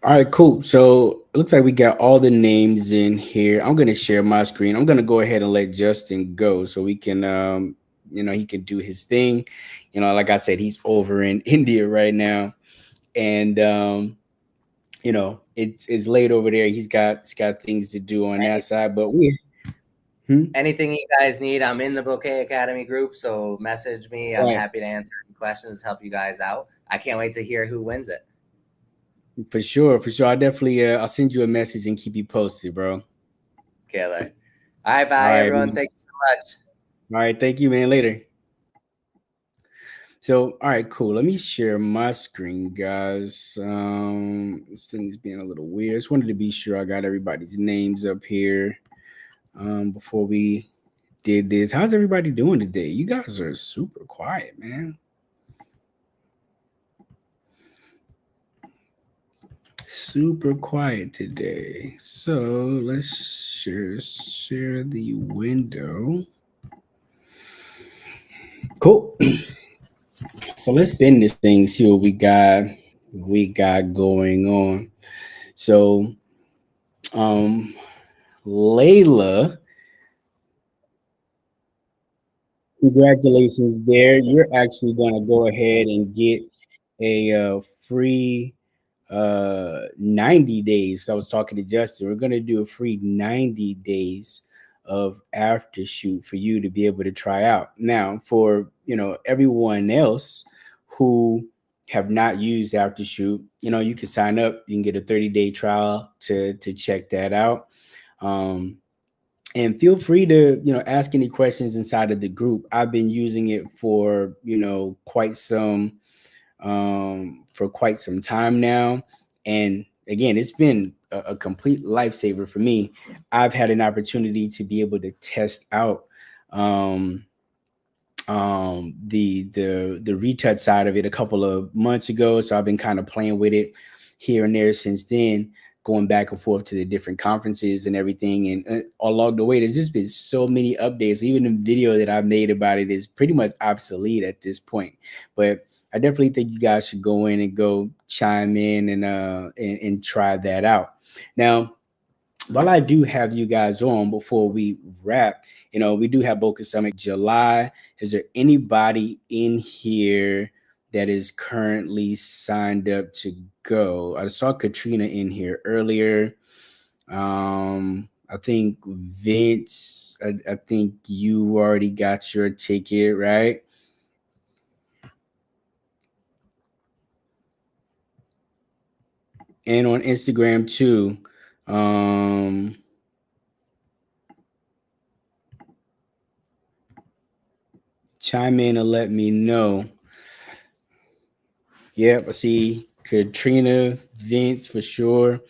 All right, cool. So it looks like we got all the names in here. I'm gonna share my screen. I'm gonna go ahead and let Justin go so we can he can do his thing. Like I said, he's over in India right now. And it's late over there. He's got things to do on that side. But we hmm? Anything you guys need, I'm in the Bouquet Academy group, so message me. I'm Right. happy to answer any questions, help you guys out. I can't wait to hear who wins it. For sure, for sure. I'll definitely I'll send you a message and keep you posted, bro. Killer. All right, All bye, right, everyone. man. Thank you so much. All right, thank you, man. Later. So, all right, cool. Let me share my screen, guys. This thing's being a little weird. Just wanted to be sure I got everybody's names up here before we did this. How's everybody doing today? You guys are super quiet, man. Super quiet today. So let's share the window. Cool. So let's spin this thing, see what we got going on. So Layla, congratulations there. You're actually gonna go ahead and get a free 90 days. I was talking to Justin. We're gonna do a free 90 days of Aftershoot for you to be able to try out. Now, for everyone else who have not used Aftershoot, you can sign up. You can get a 30-day trial to check that out. Um, and feel free to ask any questions inside of the group. I've been using it for quite some time now, and again, it's been a complete lifesaver for me. I've had an opportunity to be able to test out um, the retouch side of it a couple of months ago, so I've been kind of playing with it here and there since then. going back and forth to the different conferences and everything. And along the way, there's just been so many updates. Even the video that I made about it is pretty much obsolete at this point. But I definitely think you guys should go in and go chime in and try that out. Now, while I do have you guys on before we wrap, we do have Boca Summit July. Is there anybody in here that is currently signed up to go? I saw Katrina in here earlier. I think Vince, I think you already got your ticket, right? And on Instagram too. Um, Chime in and let me know. Yep, I see Katrina, Vince for sure.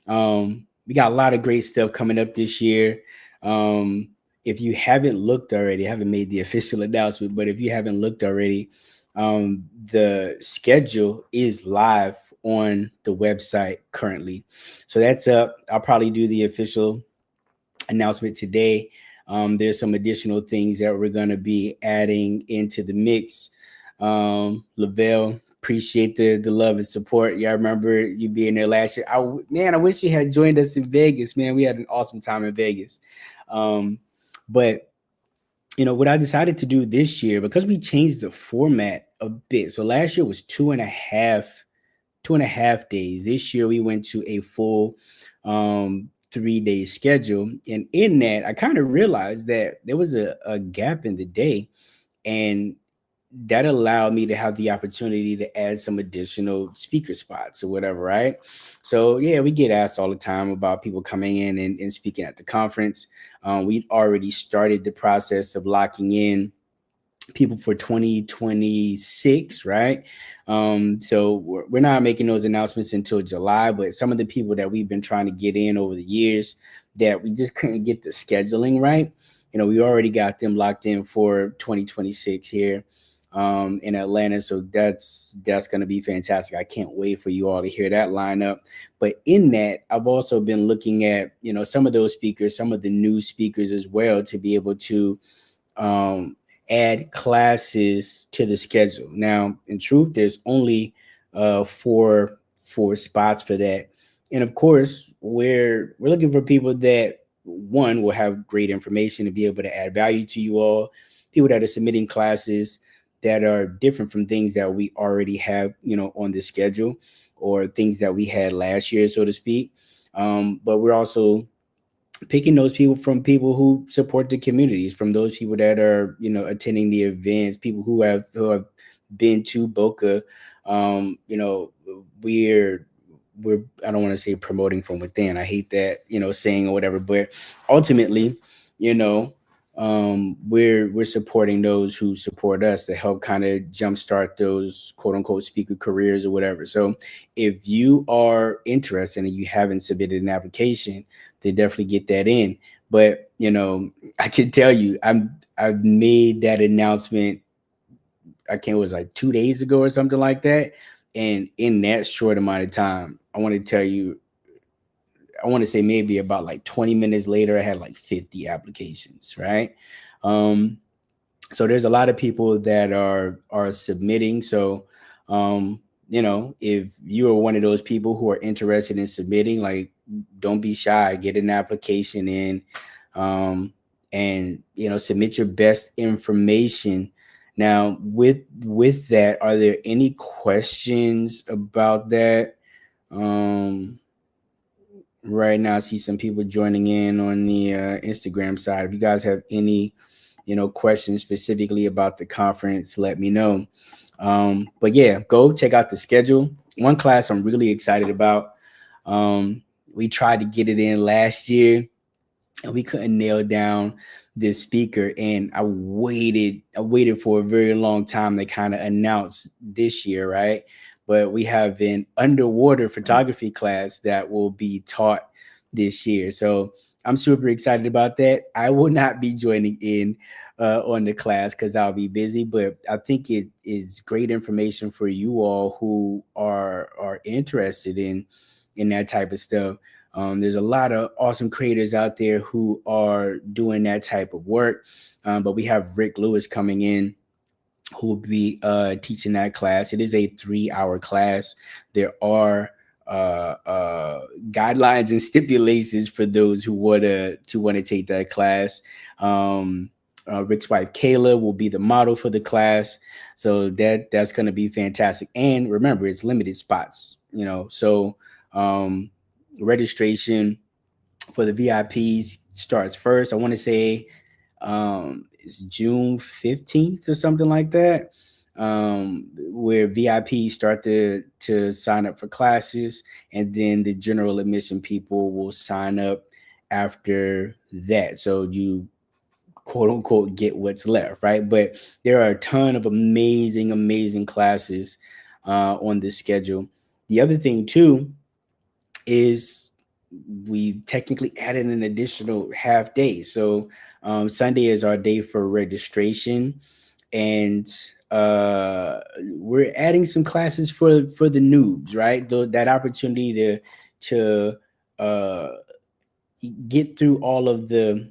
We got a lot of great stuff coming up this year. Um, if you haven't looked already, I haven't made the official announcement, but if you haven't looked already, the schedule is live on the website currently. So that's up. I'll probably do the official announcement today. There's some additional things that we're going to be adding into the mix. Lavelle, appreciate the love and support. Yeah, I remember you being there last year. Man, I wish you had joined us in Vegas. Man, we had an awesome time in Vegas. But what I decided to do this year, because we changed the format a bit. So last year was 2.5 days. This year we went to a full 3 day schedule. And in that, I kind of realized that there was a gap in the day. And that allowed me to have the opportunity to add some additional speaker spots or whatever, right? So yeah, we get asked all the time about people coming in and speaking at the conference. We'd already started the process of locking in people for 2026, right? So we're not making those announcements until July, but some of the people that we've been trying to get in over the years that we just couldn't get the scheduling right, we already got them locked in for 2026 here in Atlanta. So that's going to be fantastic. I can't wait for you all to hear that lineup. But in that, I've also been looking at some of those speakers, some of the new speakers as well, to be able to um, add classes to the schedule. Now, in truth, there's only four spots for that, and of course, we're looking for people that one will have great information to be able to add value to you all. People that are submitting classes that are different from things that we already have, on the schedule, or things that we had last year, so to speak. But we're also picking those people from people who support the communities, from those people that are attending the events, people who have been to Boca. Um you know we're we're I don't want to say promoting from within. I hate that saying or whatever, but ultimately, you know we're supporting those who support us to help kind of jumpstart those quote unquote speaker careers or whatever. So if you are interested and you haven't submitted an application, then definitely get that in. But I can tell you, I've made that announcement. I can't, it was like 2 days ago or something like that. And in that short amount of time, I want to tell you, I want to say maybe about like 20 minutes later, I had like 50 applications, right? Um, so there's a lot of people that are submitting. So if you are one of those people who are interested in submitting, like, don't be shy, get an application in, um and submit your best information. Now, with that, are there any questions about that? Right now, I see some people joining in on the Instagram side. If you guys have any questions specifically about the conference, let me know. But yeah, go check out the schedule. One class I'm really excited about. We tried to get it in last year and we couldn't nail down this speaker, and I waited for a very long time to kind of announce this year, right? But we have an underwater photography class that will be taught this year, so I'm super excited about that. I will not be joining in on the class because I'll be busy, but I think it is great information for you all who are interested in and that type of stuff. There's a lot of awesome creators out there who are doing that type of work. But we have Rick Lewis coming in who will be teaching that class. It is a 3 hour class. There are uh, uh, guidelines and stipulations for those who want to take that class. Um, Rick's wife Kayla will be the model for the class, so that's going to be fantastic. And remember, it's limited spots, so um, registration for the VIPs starts first. I want to say it's June 15th or something like that, where VIPs start to sign up for classes, and then the general admission people will sign up after that. So you quote unquote get what's left, right? But there are a ton of amazing classes on this schedule. The other thing too is we technically added an additional half day. So Sunday is our day for registration, and we're adding some classes for the noobs, right? That opportunity to uh, get through all of the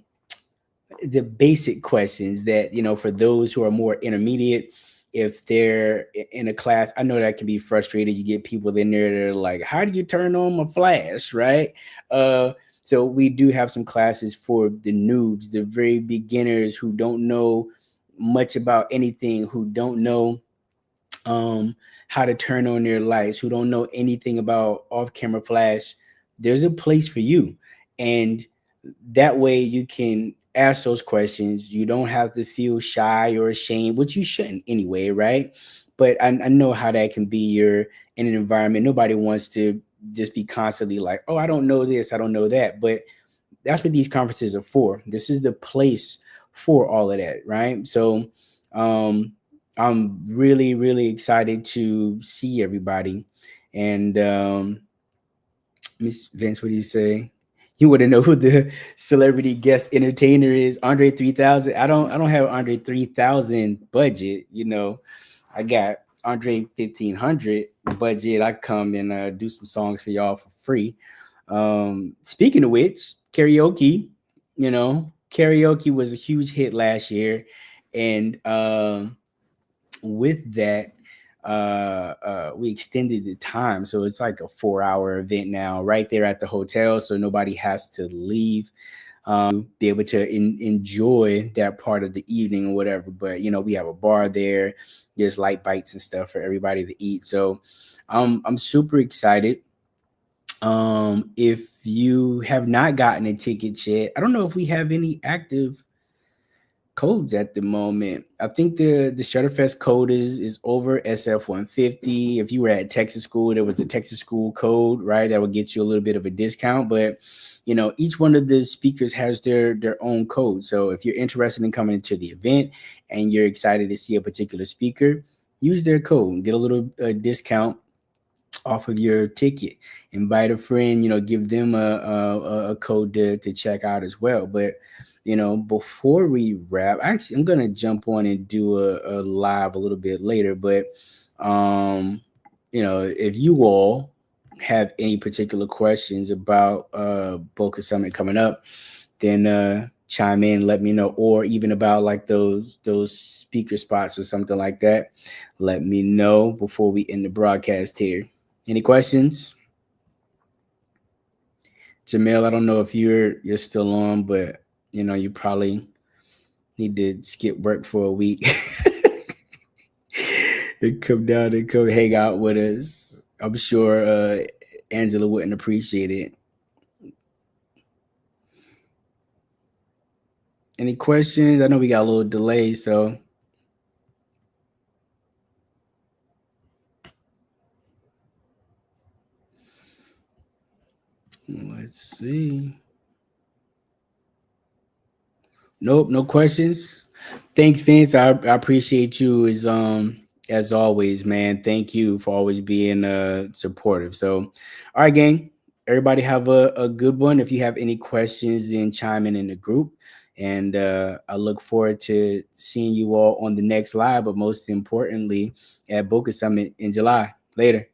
basic questions that for those who are more intermediate. If they're in a class, I know that can be frustrated. You get people in there that are like, how do you turn on a flash, right? So we do have some classes for the noobs, the very beginners who don't know much about anything, who don't know um, how to turn on their lights, who don't know anything about off camera flash. There's a place for you. And that way you can ask those questions. You don't have to feel shy or ashamed, which you shouldn't anyway, right? But I know how that can be. You're in an environment, nobody wants to just be constantly like, oh, I don't know this, I don't know that. But that's what these conferences are for. This is the place for all of that, right? So um, I'm really excited to see everybody. And Miss Vince, what do you say? You want to know who the celebrity guest entertainer is? Andre 3000. I don't have Andre 3000 budget. I got Andre 1500 budget. I come and do some songs for y'all for free. Speaking of which, karaoke. Karaoke was a huge hit last year, and with that, we extended the time, so it's like a 4 hour event now, right there at the hotel, so nobody has to leave. Be able to enjoy that part of the evening or whatever. But we have a bar there. There's light bites and stuff for everybody to eat. So I'm super excited. If you have not gotten a ticket yet, I don't know if we have any active codes at the moment. I think the Shutterfest code is over SF 150. If you were at Texas School, there was a Texas School code, right? That would get you a little bit of a discount. But each one of the speakers has their own code. So if you're interested in coming to the event and you're excited to see a particular speaker, use their code and get a little discount off of your ticket. Invite a friend, give them a code to check out as well. But before we wrap, actually I'm gonna jump on and do a live a little bit later. But if you all have any particular questions about Boca Summit coming up, then chime in, let me know, or even about like those speaker spots or something like that. Let me know before we end the broadcast here. Any questions? Jamel, I don't know if you're still on, but you probably need to skip work for a week and come down and come hang out with us. I'm sure Angela wouldn't appreciate it. Any questions? I know we got a little delay, so let's see. Nope, no questions. Thanks, Vince. I appreciate you as always, man. Thank you for always being supportive. So, all right, gang. Everybody have a good one. If you have any questions, then chime in the group. And I look forward to seeing you all on the next live, but most importantly at Boca Summit in July. Later.